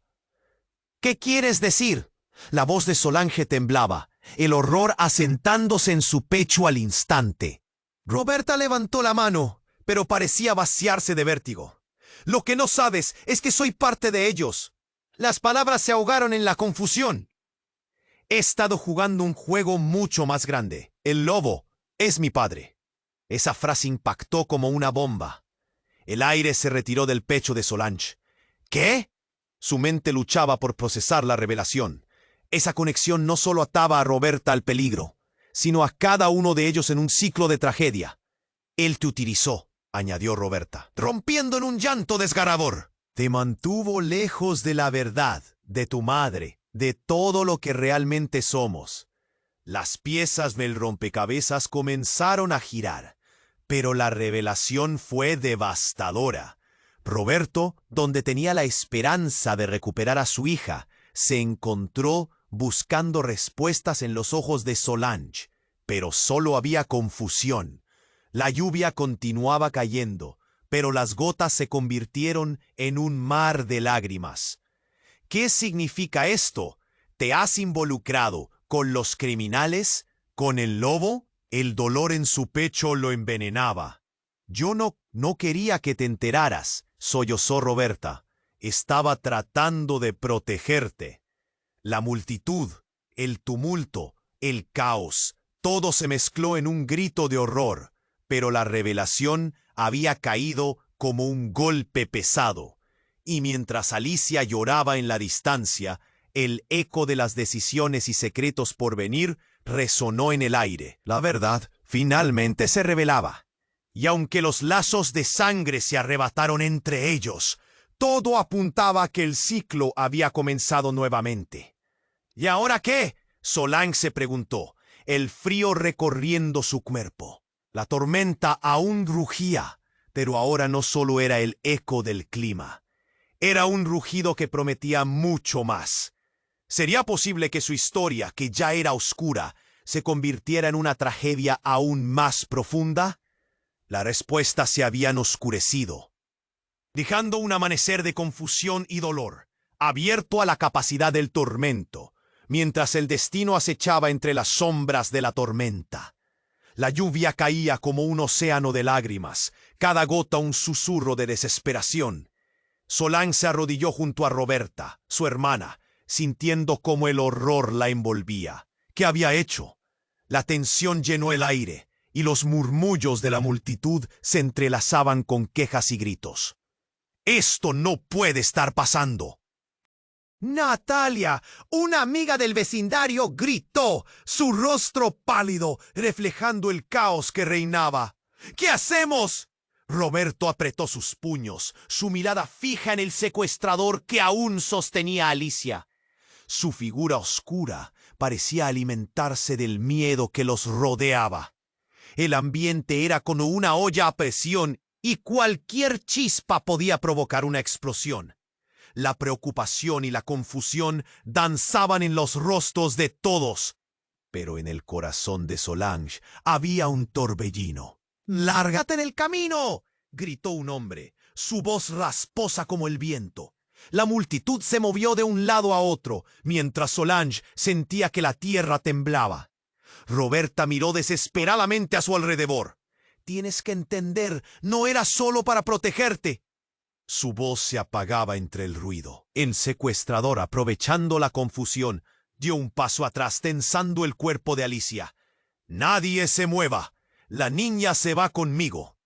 «¿Qué quieres decir?». La voz de Solange temblaba, el horror asentándose en su pecho al instante. Roberta levantó la mano, pero parecía vaciarse de vértigo. «Lo que no sabes es que soy parte de ellos». Las palabras se ahogaron en la confusión. «He estado jugando un juego mucho más grande. El lobo es mi padre». Esa frase impactó como una bomba. El aire se retiró del pecho de Solange. «¿Qué?». Su mente luchaba por procesar la revelación. Esa conexión no solo ataba a Roberta al peligro, sino a cada uno de ellos en un ciclo de tragedia. «Él te utilizó», añadió Roberta, rompiendo en un llanto desgarrador. «Te mantuvo lejos de la verdad, de tu madre, de todo lo que realmente somos». Las piezas del rompecabezas comenzaron a girar, pero la revelación fue devastadora. Roberto, donde tenía la esperanza de recuperar a su hija, se encontró buscando respuestas en los ojos de Solange, pero solo había confusión. La lluvia continuaba cayendo, pero las gotas se convirtieron en un mar de lágrimas. ¿Qué significa esto? ¿Te has involucrado con los criminales? ¿Con el lobo? El dolor en su pecho lo envenenaba. Yo no quería que te enteraras, sollozó Roberta. Estaba tratando de protegerte. La multitud, el tumulto, el caos, todo se mezcló en un grito de horror, pero la revelación había caído como un golpe pesado. Y mientras Alicia lloraba en la distancia, el eco de las decisiones y secretos por venir resonó en el aire. La verdad finalmente se revelaba. Y aunque los lazos de sangre se arrebataron entre ellos, todo apuntaba a que el ciclo había comenzado nuevamente. ¿Y ahora qué? Solange se preguntó, el frío recorriendo su cuerpo. La tormenta aún rugía, pero ahora no solo era el eco del clima. Era un rugido que prometía mucho más. ¿Sería posible que su historia, que ya era oscura, se convirtiera en una tragedia aún más profunda? La respuesta se habían oscurecido, dejando un amanecer de confusión y dolor, abierto a la capacidad del tormento, mientras el destino acechaba entre las sombras de la tormenta. La lluvia caía como un océano de lágrimas, cada gota un susurro de desesperación. Solange se arrodilló junto a Roberta, su hermana, sintiendo cómo el horror la envolvía. ¿Qué había hecho? La tensión llenó el aire, y los murmullos de la multitud se entrelazaban con quejas y gritos. «¡Esto no puede estar pasando!» «Natalia!», una amiga del vecindario, gritó, su rostro pálido, reflejando el caos que reinaba. «¿Qué hacemos?». Roberto apretó sus puños, su mirada fija en el secuestrador que aún sostenía a Alicia. Su figura oscura parecía alimentarse del miedo que los rodeaba. El ambiente era como una olla a presión y cualquier chispa podía provocar una explosión. La preocupación y la confusión danzaban en los rostros de todos, pero en el corazón de Solange había un torbellino. «¡Lárgate del camino!», gritó un hombre, su voz rasposa como el viento. La multitud se movió de un lado a otro, mientras Solange sentía que la tierra temblaba. Roberta miró desesperadamente a su alrededor. «Tienes que entender, no era solo para protegerte». Su voz se apagaba entre el ruido. El secuestrador, aprovechando la confusión, dio un paso atrás, tensando el cuerpo de Alicia. «Nadie se mueva. La niña se va conmigo».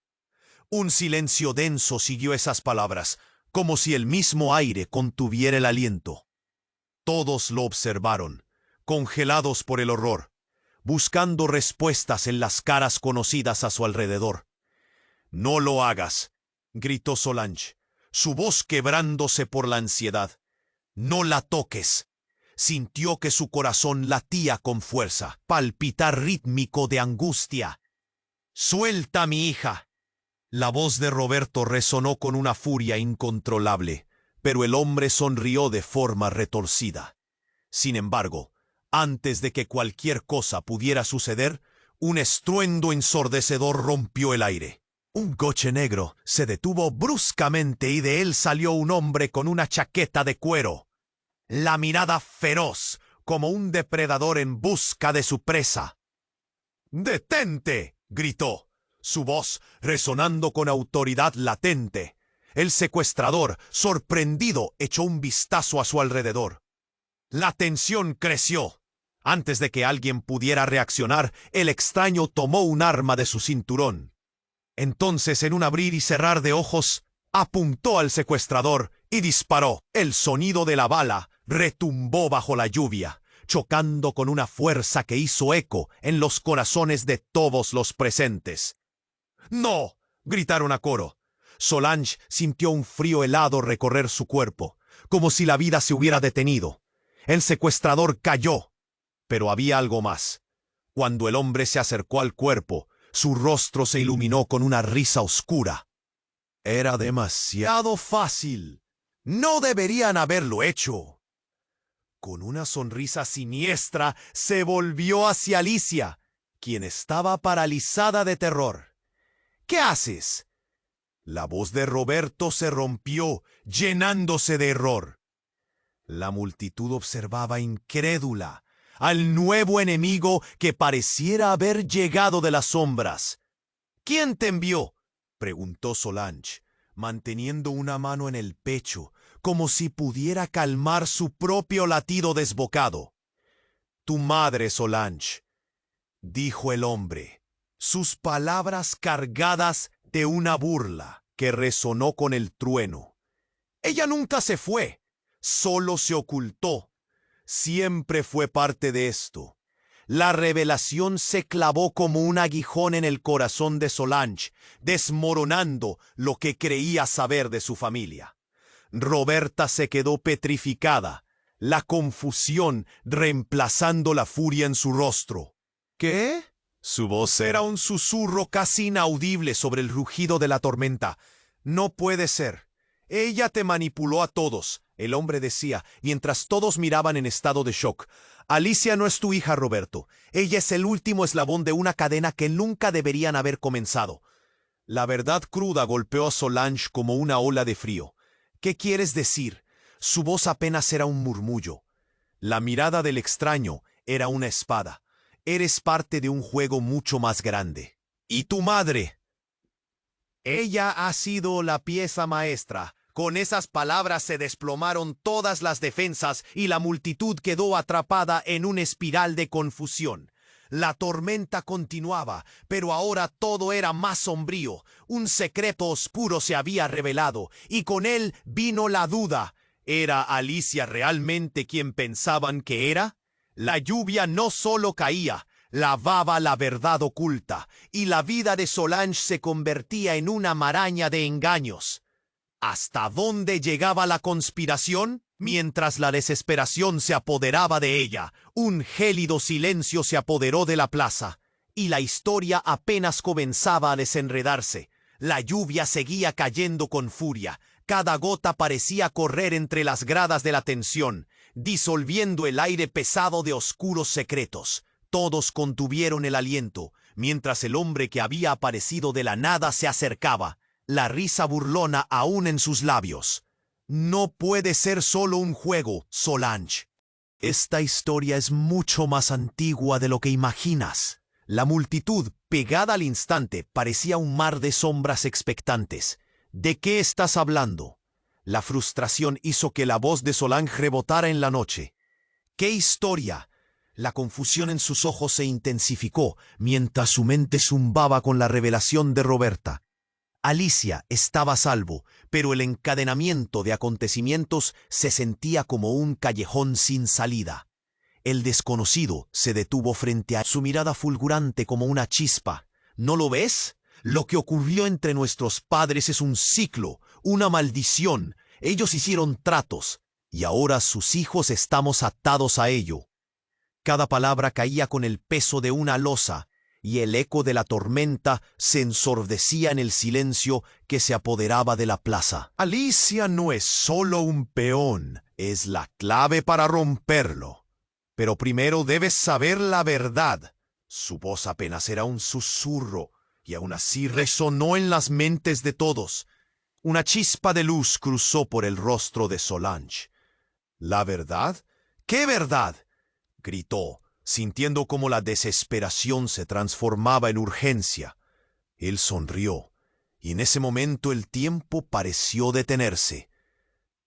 Un silencio denso siguió esas palabras, como si el mismo aire contuviera el aliento. Todos lo observaron, congelados por el horror, buscando respuestas en las caras conocidas a su alrededor. «No lo hagas», gritó Solange, su voz quebrándose por la ansiedad. «No la toques». Sintió que su corazón latía con fuerza, palpitar rítmico de angustia. «Suelta a mi hija». La voz de Roberto resonó con una furia incontrolable, pero el hombre sonrió de forma retorcida. Sin embargo, antes de que cualquier cosa pudiera suceder, un estruendo ensordecedor rompió el aire. Un coche negro se detuvo bruscamente y de él salió un hombre con una chaqueta de cuero, la mirada feroz como un depredador en busca de su presa. «¡Detente!», gritó, su voz resonando con autoridad latente. El secuestrador, sorprendido, echó un vistazo a su alrededor. La tensión creció. Antes de que alguien pudiera reaccionar, el extraño tomó un arma de su cinturón. Entonces, en un abrir y cerrar de ojos, apuntó al secuestrador y disparó. El sonido de la bala retumbó bajo la lluvia, chocando con una fuerza que hizo eco en los corazones de todos los presentes. «¡No!», gritaron a coro. Solange sintió un frío helado recorrer su cuerpo, como si la vida se hubiera detenido. El secuestrador cayó, pero había algo más. Cuando el hombre se acercó al cuerpo, su rostro se iluminó con una risa oscura. «Era demasiado fácil. No deberían haberlo hecho». Con una sonrisa siniestra, se volvió hacia Alicia, quien estaba paralizada de terror. «¿Qué haces?». La voz de Roberto se rompió, llenándose de error. La multitud observaba incrédula al nuevo enemigo que pareciera haber llegado de las sombras. ¿Quién te envió?, preguntó Solange, manteniendo una mano en el pecho, como si pudiera calmar su propio latido desbocado. Tu madre, Solange, dijo el hombre, sus palabras cargadas de una burla que resonó con el trueno. Ella nunca se fue, solo se ocultó. Siempre fue parte de esto. La revelación se clavó como un aguijón en el corazón de Solange, desmoronando lo que creía saber de su familia. Roberta se quedó petrificada, la confusión reemplazando la furia en su rostro. ¿Qué? Su voz era un susurro casi inaudible sobre el rugido de la tormenta. No puede ser. Ella te manipuló a todos, el hombre decía, mientras todos miraban en estado de shock. Alicia no es tu hija, Roberto. Ella es el último eslabón de una cadena que nunca deberían haber comenzado. La verdad cruda golpeó a Solange como una ola de frío. ¿Qué quieres decir? Su voz apenas era un murmullo. La mirada del extraño era una espada. Eres parte de un juego mucho más grande. ¿Y tu madre? Ella ha sido la pieza maestra. Con esas palabras se desplomaron todas las defensas y la multitud quedó atrapada en una espiral de confusión. La tormenta continuaba, pero ahora todo era más sombrío. Un secreto oscuro se había revelado, y con él vino la duda. ¿Era Alicia realmente quien pensaban que era? La lluvia no solo caía, lavaba la verdad oculta, y la vida de Solange se convertía en una maraña de engaños. ¿Hasta dónde llegaba la conspiración? Mientras la desesperación se apoderaba de ella, un gélido silencio se apoderó de la plaza, y la historia apenas comenzaba a desenredarse. La lluvia seguía cayendo con furia, cada gota parecía correr entre las gradas de la tensión, disolviendo el aire pesado de oscuros secretos. Todos contuvieron el aliento, mientras el hombre que había aparecido de la nada se acercaba, la risa burlona aún en sus labios. No puede ser solo un juego, Solange. Esta historia es mucho más antigua de lo que imaginas. La multitud, pegada al instante, parecía un mar de sombras expectantes. ¿De qué estás hablando? La frustración hizo que la voz de Solange rebotara en la noche. ¿Qué historia? La confusión en sus ojos se intensificó mientras su mente zumbaba con la revelación de Roberta. Alicia estaba a salvo, pero el encadenamiento de acontecimientos se sentía como un callejón sin salida. El desconocido se detuvo frente a su mirada fulgurante como una chispa. ¿No lo ves? Lo que ocurrió entre nuestros padres es un ciclo, una maldición. Ellos hicieron tratos, y ahora sus hijos estamos atados a ello. Cada palabra caía con el peso de una losa, y el eco de la tormenta se ensordecía en el silencio que se apoderaba de la plaza. Alicia no es solo un peón, es la clave para romperlo. Pero primero debes saber la verdad. Su voz apenas era un susurro, y aún así resonó en las mentes de todos. Una chispa de luz cruzó por el rostro de Solange. ¿La verdad? ¿Qué verdad?, gritó, sintiendo cómo la desesperación se transformaba en urgencia. Él sonrió, y en ese momento el tiempo pareció detenerse.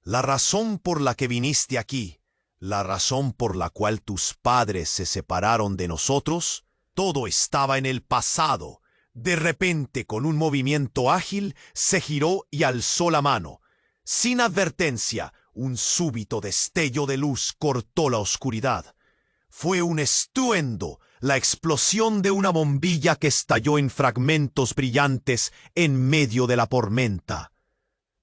La razón por la que viniste aquí, la razón por la cual tus padres se separaron de nosotros, todo estaba en el pasado. De repente, con un movimiento ágil, se giró y alzó la mano. Sin advertencia, un súbito destello de luz cortó la oscuridad. Fue un estruendo, la explosión de una bombilla que estalló en fragmentos brillantes en medio de la tormenta.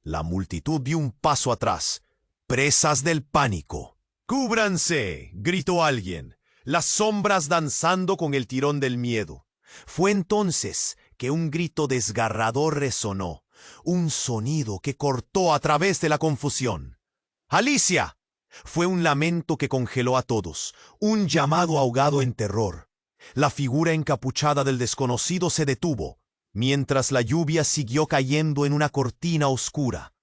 La multitud dio un paso atrás, presas del pánico. ¡Cúbranse!, gritó alguien, las sombras danzando con el tirón del miedo. Fue entonces que un grito desgarrador resonó, un sonido que cortó a través de la confusión. ¡Alicia! Fue un lamento que congeló a todos, un llamado ahogado en terror. La figura encapuchada del desconocido se detuvo, mientras la lluvia siguió cayendo en una cortina oscura.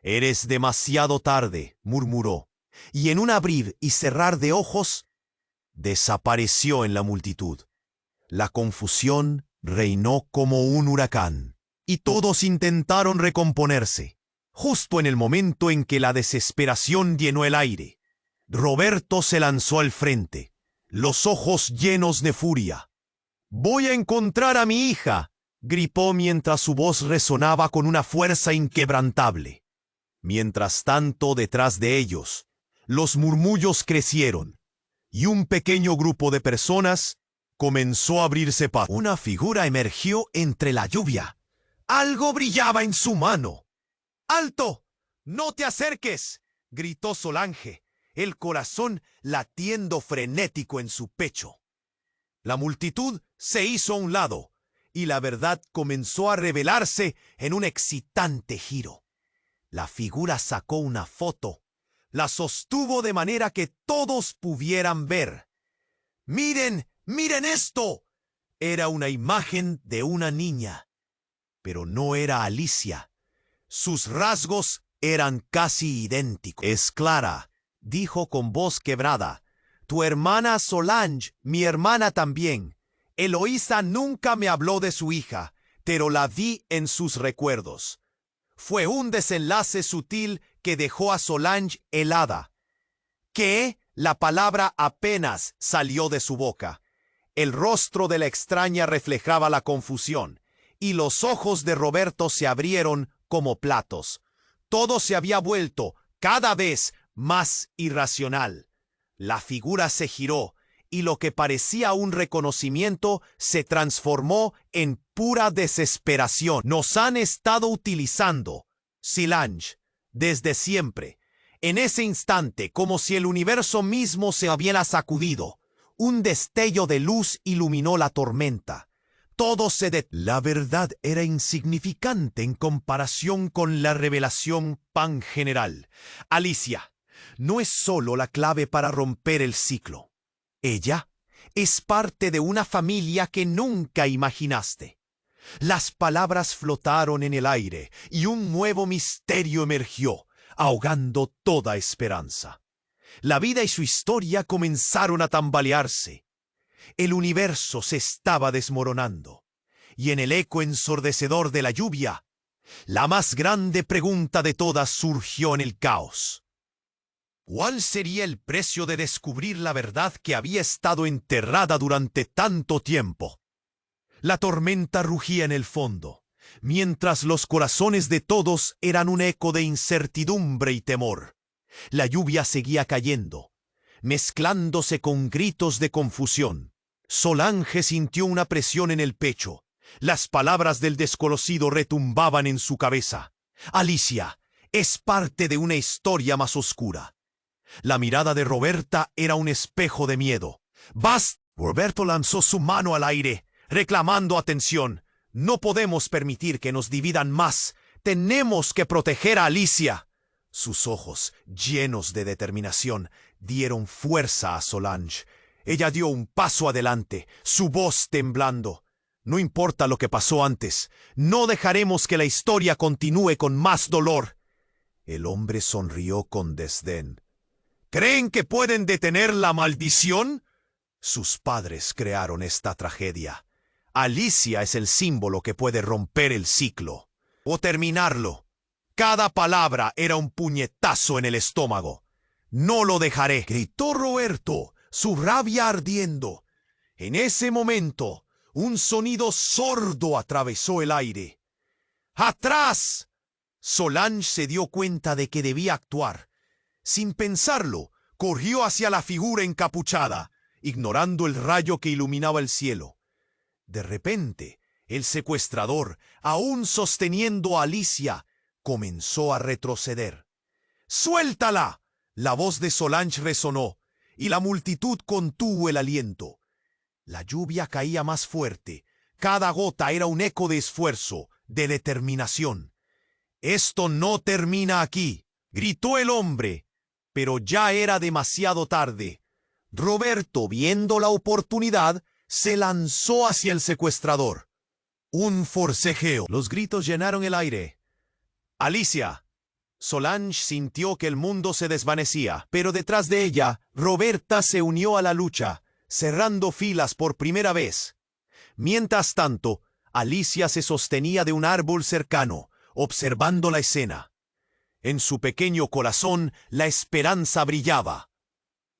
«Eres demasiado tarde», murmuró, y en un abrir y cerrar de ojos, desapareció en la multitud. La confusión reinó como un huracán, y todos intentaron recomponerse. Justo en el momento en que la desesperación llenó el aire, Roberto se lanzó al frente, los ojos llenos de furia. «Voy a encontrar a mi hija», gritó mientras su voz resonaba con una fuerza inquebrantable. Mientras tanto, detrás de ellos, los murmullos crecieron, y un pequeño grupo de personas comenzó a abrirse paso. Una figura emergió entre la lluvia. Algo brillaba en su mano. «¡Alto! ¡No te acerques!», gritó Solange, el corazón latiendo frenético en su pecho. La multitud se hizo a un lado, y la verdad comenzó a revelarse en un excitante giro. La figura sacó una foto, la sostuvo de manera que todos pudieran ver. «¡Miren! ¡Miren esto!». Era una imagen de una niña, pero no era Alicia. Sus rasgos eran casi idénticos. «Es Clara», dijo con voz quebrada. «Tu hermana Solange, mi hermana también. Eloísa nunca me habló de su hija, pero la vi en sus recuerdos. Fue un desenlace sutil que dejó a Solange helada». «¿Qué?». La palabra apenas salió de su boca. El rostro de la extraña reflejaba la confusión, y los ojos de Roberto se abrieron como platos. Todo se había vuelto cada vez más irracional. La figura se giró, y lo que parecía un reconocimiento se transformó en pura desesperación. «Nos han estado utilizando, Solange, desde siempre». En ese instante, como si el universo mismo se hubiera sacudido, un destello de luz iluminó la tormenta. Todo se detuvo. La verdad era insignificante en comparación con la revelación pan general. Alicia no es solo la clave para romper el ciclo. Ella es parte de una familia que nunca imaginaste. Las palabras flotaron en el aire y un nuevo misterio emergió, ahogando toda esperanza. La vida y su historia comenzaron a tambalearse. El universo se estaba desmoronando, y en el eco ensordecedor de la lluvia, la más grande pregunta de todas surgió en el caos. ¿Cuál sería el precio de descubrir la verdad que había estado enterrada durante tanto tiempo? La tormenta rugía en el fondo, mientras los corazones de todos eran un eco de incertidumbre y temor. La lluvia seguía cayendo, mezclándose con gritos de confusión. Solange sintió una presión en el pecho. Las palabras del desconocido retumbaban en su cabeza. «Alicia es parte de una historia más oscura». La mirada de Roberta era un espejo de miedo. «¡Basta!». Roberto lanzó su mano al aire, reclamando atención. «No podemos permitir que nos dividan más. Tenemos que proteger a Alicia». Sus ojos, llenos de determinación, dieron fuerza a Solange. Ella dio un paso adelante, su voz temblando. «No importa lo que pasó antes, no dejaremos que la historia continúe con más dolor». El hombre sonrió con desdén. «¿Creen que pueden detener la maldición? Sus padres crearon esta tragedia. Alicia es el símbolo que puede romper el ciclo o terminarlo». Cada palabra era un puñetazo en el estómago. «No lo dejaré», gritó Roberto, su rabia ardiendo. En ese momento, un sonido sordo atravesó el aire. «¡Atrás!». Solange se dio cuenta de que debía actuar. Sin pensarlo, corrió hacia la figura encapuchada, ignorando el rayo que iluminaba el cielo. De repente, el secuestrador, aún sosteniendo a Alicia, comenzó a retroceder. «¡Suéltala!». La voz de Solange resonó, y la multitud contuvo el aliento. La lluvia caía más fuerte. Cada gota era un eco de esfuerzo, de determinación. «Esto no termina aquí», gritó el hombre, pero ya era demasiado tarde. Roberto, viendo la oportunidad, se lanzó hacia el secuestrador. Un forcejeo. Los gritos llenaron el aire. ¡Alicia! Solange sintió que el mundo se desvanecía, pero detrás de ella, Roberta se unió a la lucha, cerrando filas por primera vez. Mientras tanto, Alicia se sostenía de un árbol cercano, observando la escena. En su pequeño corazón, la esperanza brillaba.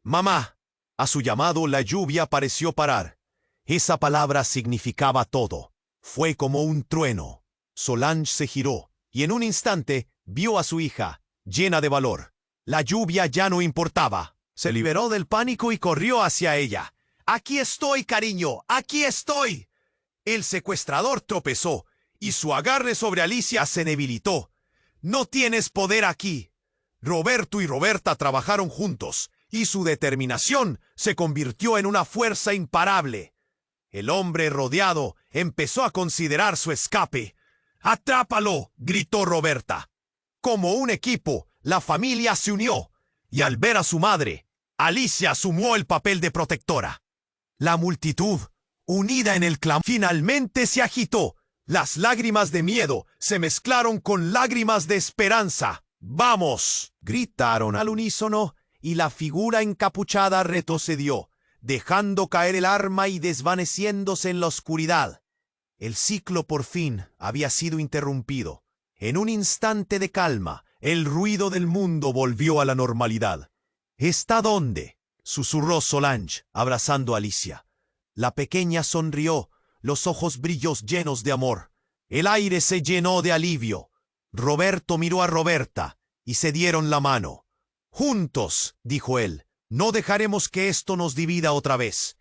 ¡Mamá! A su llamado, la lluvia pareció parar. Esa palabra significaba todo. Fue como un trueno. Solange se giró, y en un instante vio a su hija, llena de valor. La lluvia ya no importaba. Se liberó del pánico y corrió hacia ella. «¡Aquí estoy, cariño! ¡Aquí estoy!». El secuestrador tropezó, y su agarre sobre Alicia se debilitó. «No tienes poder aquí». Roberto y Roberta trabajaron juntos, y su determinación se convirtió en una fuerza imparable. El hombre rodeado empezó a considerar su escape. «¡Atrápalo!», gritó Roberta. Como un equipo, la familia se unió, y al ver a su madre, Alicia asumió el papel de protectora. La multitud, unida en el clamor, finalmente se agitó. Las lágrimas de miedo se mezclaron con lágrimas de esperanza. «¡Vamos!», gritaron al unísono, y la figura encapuchada retrocedió, dejando caer el arma y desvaneciéndose en la oscuridad. El ciclo por fin había sido interrumpido. En un instante de calma, el ruido del mundo volvió a la normalidad. «¿Está dónde?», susurró Solange, abrazando a Alicia. La pequeña sonrió, los ojos brillos llenos de amor. El aire se llenó de alivio. Roberto miró a Roberta, y se dieron la mano. «Juntos», dijo él, «no dejaremos que esto nos divida otra vez».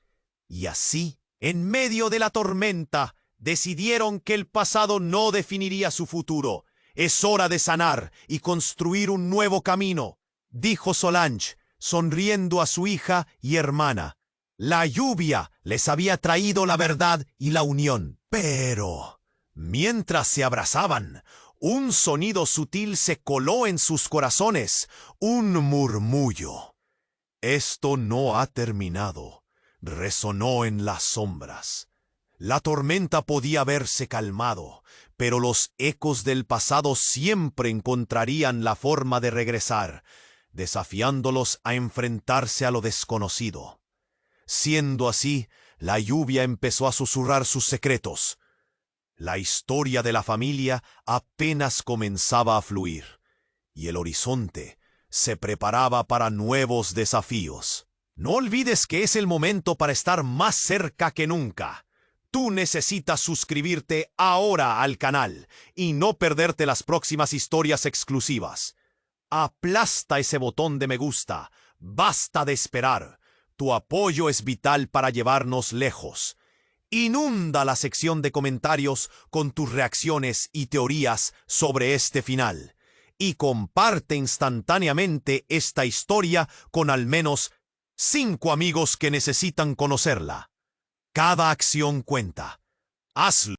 Y así, en medio de la tormenta, decidieron que el pasado no definiría su futuro. «Es hora de sanar y construir un nuevo camino», dijo Solange, sonriendo a su hija y hermana. La lluvia les había traído la verdad y la unión. Pero, mientras se abrazaban, un sonido sutil se coló en sus corazones, un murmullo. «Esto no ha terminado», resonó en las sombras. La tormenta podía haberse calmado, pero los ecos del pasado siempre encontrarían la forma de regresar, desafiándolos a enfrentarse a lo desconocido. Siendo así, la lluvia empezó a susurrar sus secretos. La historia de la familia apenas comenzaba a fluir, y el horizonte se preparaba para nuevos desafíos. No olvides que es el momento para estar más cerca que nunca. Tú necesitas suscribirte ahora al canal y no perderte las próximas historias exclusivas. Aplasta ese botón de me gusta. Basta de esperar. Tu apoyo es vital para llevarnos lejos. Inunda la sección de comentarios con tus reacciones y teorías sobre este final. Y comparte instantáneamente esta historia con al menos 5 amigos que necesitan conocerla. Cada acción cuenta. Hazlo.